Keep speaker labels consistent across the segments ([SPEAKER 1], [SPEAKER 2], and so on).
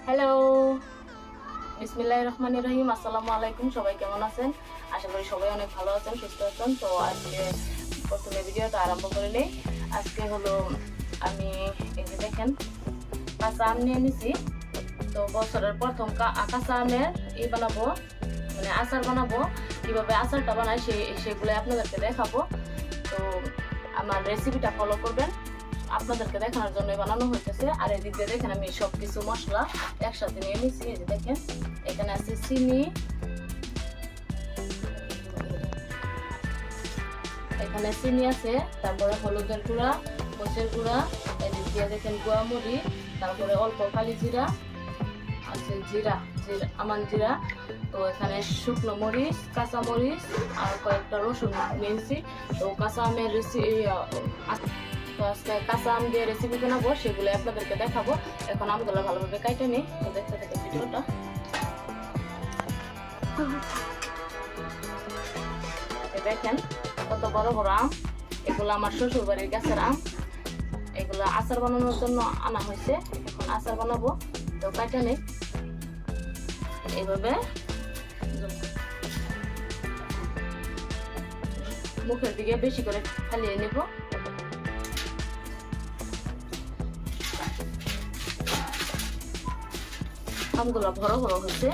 [SPEAKER 1] Hello, বিসমিল্লাহিররহমানিররহিম। আসসালামু আলাইকুম। সবাই কেমন আছেন? আশা করি সবাই অনেক ভালো আছেন, সুস্থ আছেন। তো আজকে প্রথমে ভিডিওটা আরম্ভ করে নেই। আজকে হলো আমি এই যে দেখেন কাঁচা আম নিয়ে নিছি। তো বছরের প্রথম কাঁচা আমের বানাবো, মানে আচার বানাবো। কিভাবে আচারটা বানাই সেগুলো আপনাদেরকে দেখাবো। তো আমার রেসিপিটা ফলো করবেন, আপনাদেরকে দেখানোর জন্য বানানো হইতেছে। আর এদিক দিয়ে দেখেন আমি সবকিছু মশলা একসাথে নিয়ে নিচ্ছি। এই যে দেখেন এখানে আছে চিনি, এখানে চিনি আছে, তারপরে হলুদের গুঁড়া, মরিচের গুঁড়া, এদিক দিয়ে দেখেন গুয়ামরি, তারপরে অল্প কালি জিরা আছে, জিরা আমান জিরা। তো এখানে শুকনো মরিচ, কাঁচা মরিচ আর কয়েকটা রসুন নিয়েছি। তো কাঁচা আমের কাঁচা আম দিয়ে রেসিপি বানাবো, সেগুলো আপনাদেরকে দেখাবো। এখন আমগুলো ভালোভাবে কাটে নিই। তো দেখতে থাকেন ভিডিওটা। দেখেন কত বড় বড় আম, এগুলো আমার শ্বশুর বাড়ির গাছের আম। এগুলো আচার বানানোর জন্য আনা হয়েছে, এখন আচার বানাবো। তো কাটে নিই এইভাবে, মুখের দিকে বেশি করে ফালিয়ে নেব। আমগুলো বড় বড় হয়েছে।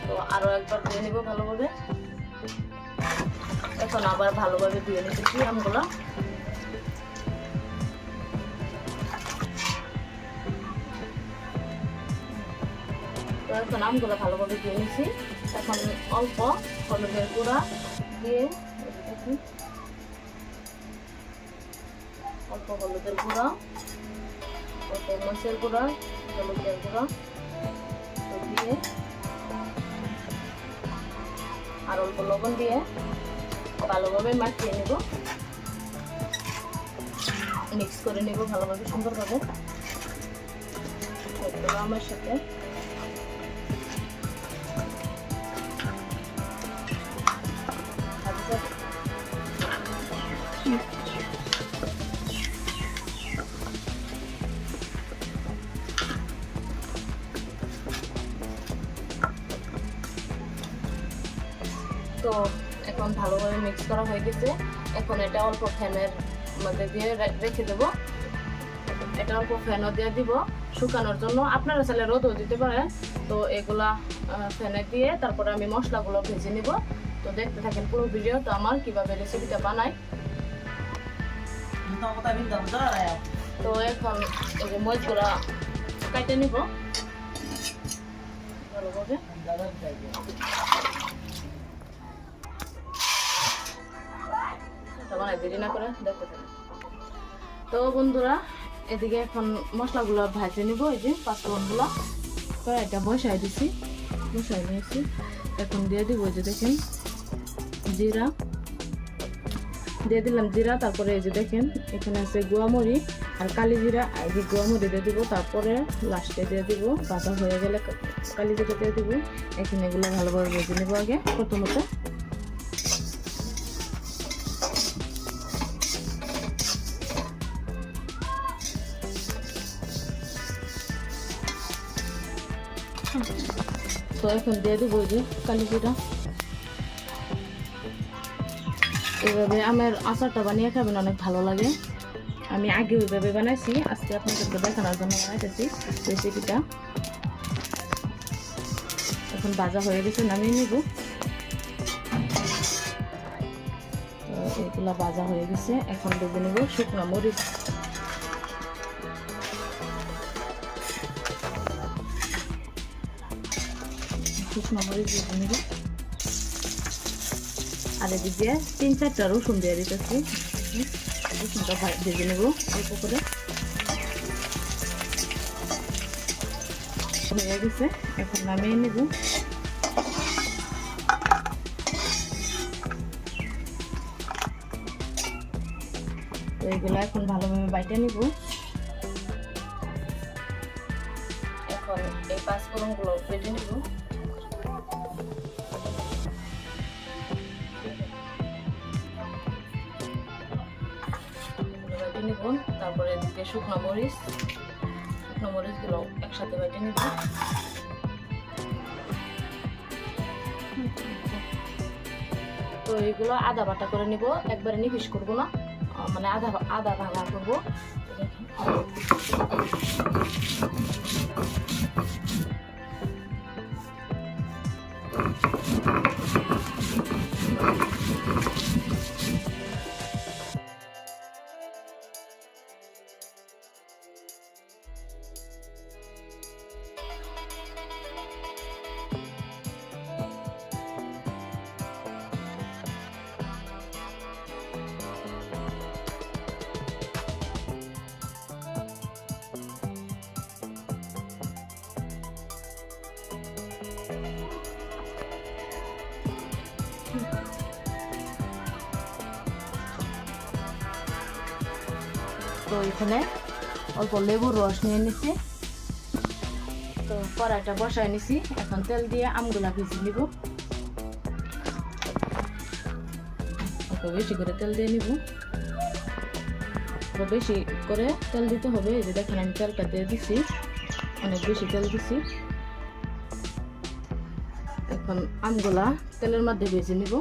[SPEAKER 1] তো আরো একবার ধুয়ে নিব ভালোভাবে। এখন আবার ভালোভাবে ধুয়ে নিতেছি আমগুলো। তো এখন আমগুলো ভালোভাবে ধুয়ে নিছি। এখন অল্প হলুদের গুঁড়া দিয়ে, অল্প হলুদের গুঁড়া, অল্প মরিচের গুঁড়া, হলুদের গুঁড়া দিয়ে আর অল্প লবণ দিয়ে ভালোভাবে মাখিয়ে নেব, মিক্স করে নেব ভালোভাবে সুন্দরভাবে আমের সাথে। তো এখন ভালোভাবে মিক্স করা হয়ে গেছে। এখন এটা অল্প ফ্যানের মধ্যে দিয়ে রেখে দেব। এটা অল্প ফ্যানও দিয়ে দিব শুকানোর জন্য। আপনারা চাইলে রোদও দিতে পারেন। তো এগুলা ফ্যানে দিয়ে তারপরে আমি মশলাগুলো ভেজে নিব। তো দেখতে থাকেন পুরো ভিডিওটা আমার কিভাবে রেসিপিটা বানাই। তো এখন এই যে মরিচগুলা কাটে নিব ভালোভাবে। দেরি না করে দেখতে থাকেন। তো বন্ধুরা, এদিকে এখন মশলাগুলো ভাজে নিব। এই যে পাঁচফোড়নগুলো কড়াইটা বসাই দিছি, বসাই নিয়েছি। এখন দিয়ে দিব, যে দেখেন জিরা দিয়ে দিলাম, জিরা। তারপরে এই যে দেখেন এখানে আছে গুয়ামরি আর কালি জিরা। এই যে গুয়ামরি দিয়ে দিব, তারপরে লাস্টে দিয়ে দিব। ভাজা হয়ে গেলে কালি জিরা দিয়ে দিব। এখানে এগুলো ভালোভাবে ভেজে নেব আগে প্রথমত। তো এখন দিয়ে দেবো যে কালি জিরা। এইভাবে আমের আচারটা বানিয়ে খাবেন, অনেক ভালো লাগে। আমি আগে ওইভাবে বানাইছি, আজকে আপনাদেরকে দেখানোর জন্য বানাইতেছি রেসিপিটা। এখন ভাজা হয়ে গেছে, নামিয়ে নিব। তো এগুলা ভাজা হয়ে গেছে। এখন ভেজে নেব শুকনো মরিচ। শুকনো মরিচ ভেজে নেব। আর এদিক দিয়ে 3-4টা রসুন দিয়ে দিতেছি। রসুনটা ভেজে নেব অল্প করে। হয়ে গেছে, এখন নামিয়ে নেব। এগুলো এখন ভালোভাবে বাইটে নিব। এখন এই 5 ফোড়নগুলো বেটে নিব। বেটে নিব, তারপরে এদিকে শুকনো মরিচগুলো একসাথে বেটে নিব। তো এগুলো আদা বাটা করে নিব, একবারে নিপিস করবো না, মানে আদা ভাঙা করবো। তো এখানে অল্প লেবুর রস নিয়ে নিছি। তো কড়াইটা বসায় নিছি, এখন তেল দিয়ে আমগুলা ভেজে নিব। অল্প বেশি করে তেল দিয়ে নিব, বেশি করে তেল দিতে হবে। এই যে দেখেন আমি তেলটা দিয়ে দিছি, অনেক বেশি তেল দিছি। এখন আমগুলা তেলের মধ্যে ভেজে নিব।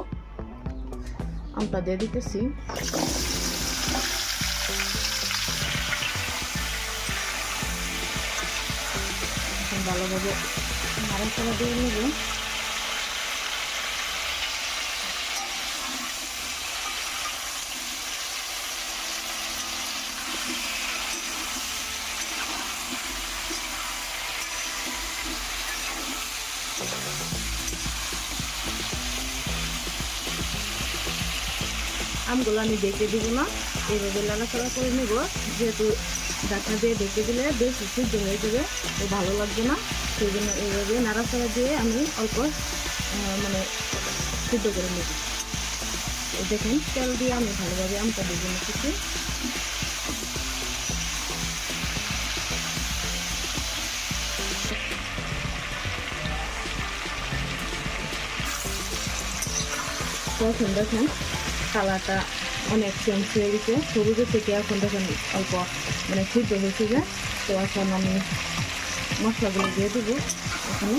[SPEAKER 1] আমটা দিয়ে দিতেছি। ভালোভাবে নাড়াচাড়া দিয়ে নেব। আমগুলো আমি ডেকে দিব না, এইভাবে নাড়াচাড়া করে নেব। যেহেতু ঢাকনা দিয়ে ডেকে দিলে বেশ সিদ্ধ হয়ে যাবে, তো ভালো লাগবে না। সেই জন্য এইভাবে নাড়াচাড়া দিয়ে আমি অল্প মানে সিদ্ধ করে নেব। দেখেন তেল দিয়ে আমি ভালোভাবে আমটা ভেজে নিতেছি। এখন দেখেন কালারটা অনেক চেঞ্জ হয়ে গেছে, সবুজের থেকে এখন দেখেন অল্প মানে সিদ্ধ হয়েছে যে। তো এখন আমি মশলাগুলো দিয়ে দেবো এখানে।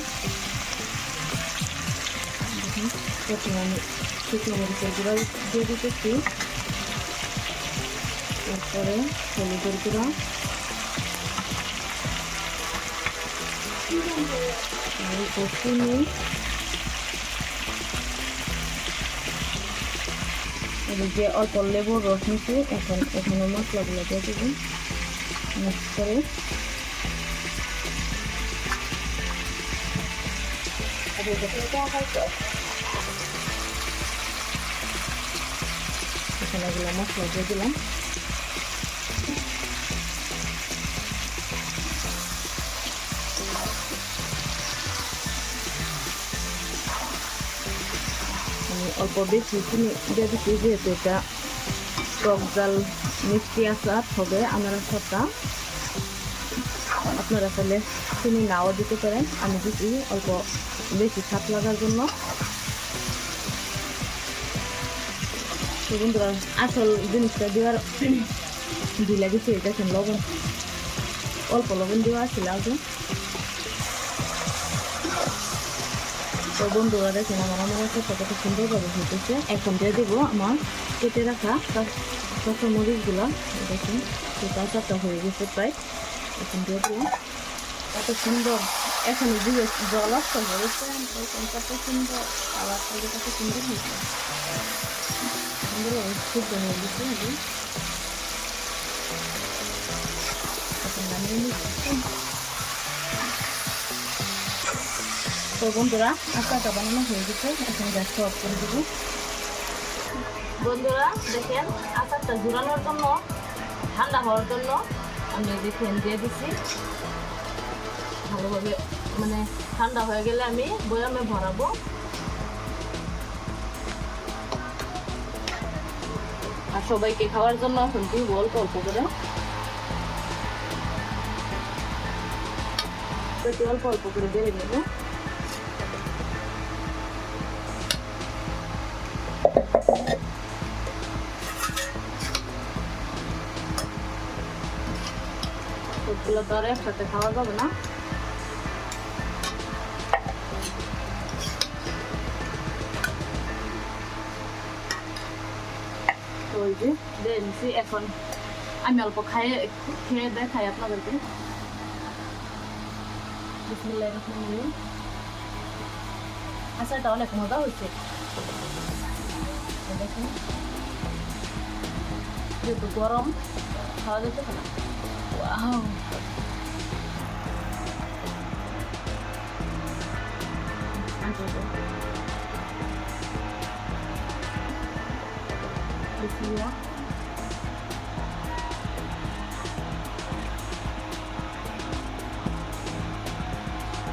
[SPEAKER 1] প্রথমে আমি শুকনো মরিচের গুঁড়া দিয়ে দিতেছি, তারপরে হলুদের গুঁড়া, চিনি, যে অল্প লেবুর রস নিচ্ছি। এখন এখানে মশলাগুলো দিয়ে দেবো, মিক্স করে এখানে এগুলো মশলা দিয়ে দিলাম। আমি অল্প বেশি চিনি দিয়ে দিচ্ছি, যেহেতু এটা টক জাল মিষ্টি আচার হবে আমার আচারটা। আপনারা তাহলে চিনি নাও দিতে পারেন, আমি দিচ্ছি অল্প বেশি স্বাদ লাগার জন্য। তো বন্ধুরা আসল জিনিসটা দেওয়ার দিলে গেছে, দেখেন লবণ অল্প লবণ দেওয়া আছে আগে। তো বন্ধুরা দেখেন আমার আচারটা কত সুন্দরভাবে হতেছে। এখন দিয়ে দেবো আমার কেটে রাখা কাঁচা মরিচগুলো। দেখুন আচারটা হয়ে গেছে প্রায়। এখন দিয়ে দেবো, কত সুন্দর এখানে দিয়ে জল আসতে হয়েছে, কত সুন্দর কালারটা কত সুন্দর হয়েছে, সুন্দরভাবে সিদ্ধ হয়ে গেছে। এখন নামিয়ে নিচ্ছি। তো বন্ধুরা আচারটা বানানো হয়ে গেছে, এখন গ্যাসটা অফ করে দেবো। বন্ধুরা দেখেন আচারটা ঝুরানোর জন্য, ঠান্ডা হওয়ার জন্য আমি দেখেন দিয়ে দিচ্ছি। ভালোভাবে মানে ঠান্ডা হয়ে গেলে আমি বয়ামে ভরাবো। আর সবাইকে খাওয়ার জন্য এখন দিব অল্প অল্প করে, অল্প অল্প করে বেড়ে নেব। সবগুলো তো আর একসাথে খাওয়া যাবে না, ওই যে দেখছি। এখন আমি অল্প খেয়ে দেখাই আপনাদেরকে। বিসমিল্লাহির রহমানির রহিম। আচারটা অনেক মজা হয়েছে, দেখুন যেহেতু গরম খাওয়া যেতে না। ওয়াও, বিসমিল্লাহ।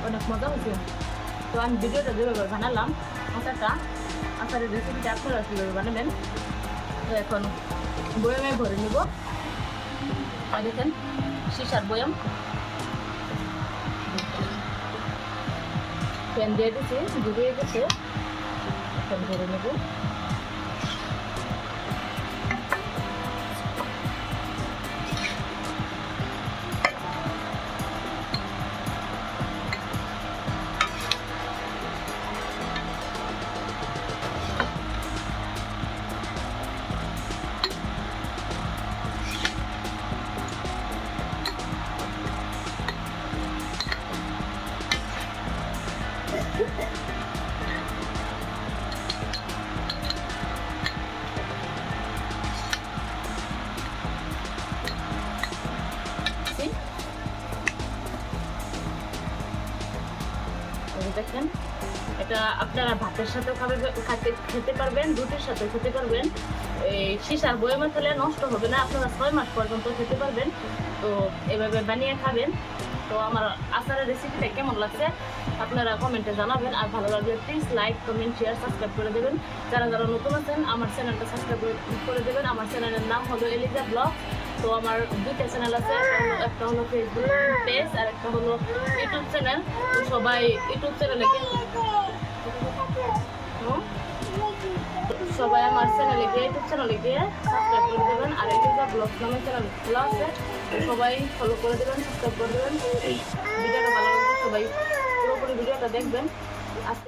[SPEAKER 1] অনেক মজা হয়েছে। তো আমি ভিডিওটা যেভাবে বানালাম আচারের রেসিপিটা আপনারা কীভাবে বানাবেন, তো এখন বয়ামে ভরে নেব। আর দেখেন সিসার বয়াম, প্যান দিয়ে দিচ্ছি, ডুবিয়ে গেছে। এখন ভরে নেব। দেখেন এটা আপনারা ভাতের সাথেও খেতে পারবেন, রুটির সাথেও খেতে পারবেন। এই সিসার বয়ামে খেলে নষ্ট হবে না, আপনারা 6 মাস পর্যন্ত খেতে পারবেন। তো এভাবে বানিয়ে খাবেন। তো আমার আচারের রেসিপিটা কেমন লাগছে আপনারা কমেন্টে জানাবেন। আর ভালো লাগলে please like, comment, share, subscribe করে দেবেন। যারা যারা নতুন আছেন আমার চ্যানেলটা সাবস্ক্রাইব করে দেবেন। আমার চ্যানেলের নাম হলো এলিজা ব্লগ। তো আমার দুইটা চ্যানেল আছে, একটা হলো ফেসবুক পেজ আর একটা হলো ইউটিউব চ্যানেল। তো সবাই ইউটিউব চ্যানেলে সবাই আমার চ্যানেলে গিয়ে ইউটিউব চ্যানেলে গিয়ে সাবস্ক্রাইব করে দেবেন। আর এলিজা ব্লগ নামে চ্যানেল খোলা আছে, সবাই ফলো করে দেবেন, সাবস্ক্রাইব করে দেবেন। ভিডিওটা ভালো লাগলে সবাই পুরোপুরি ভিডিওটা দেখবেন।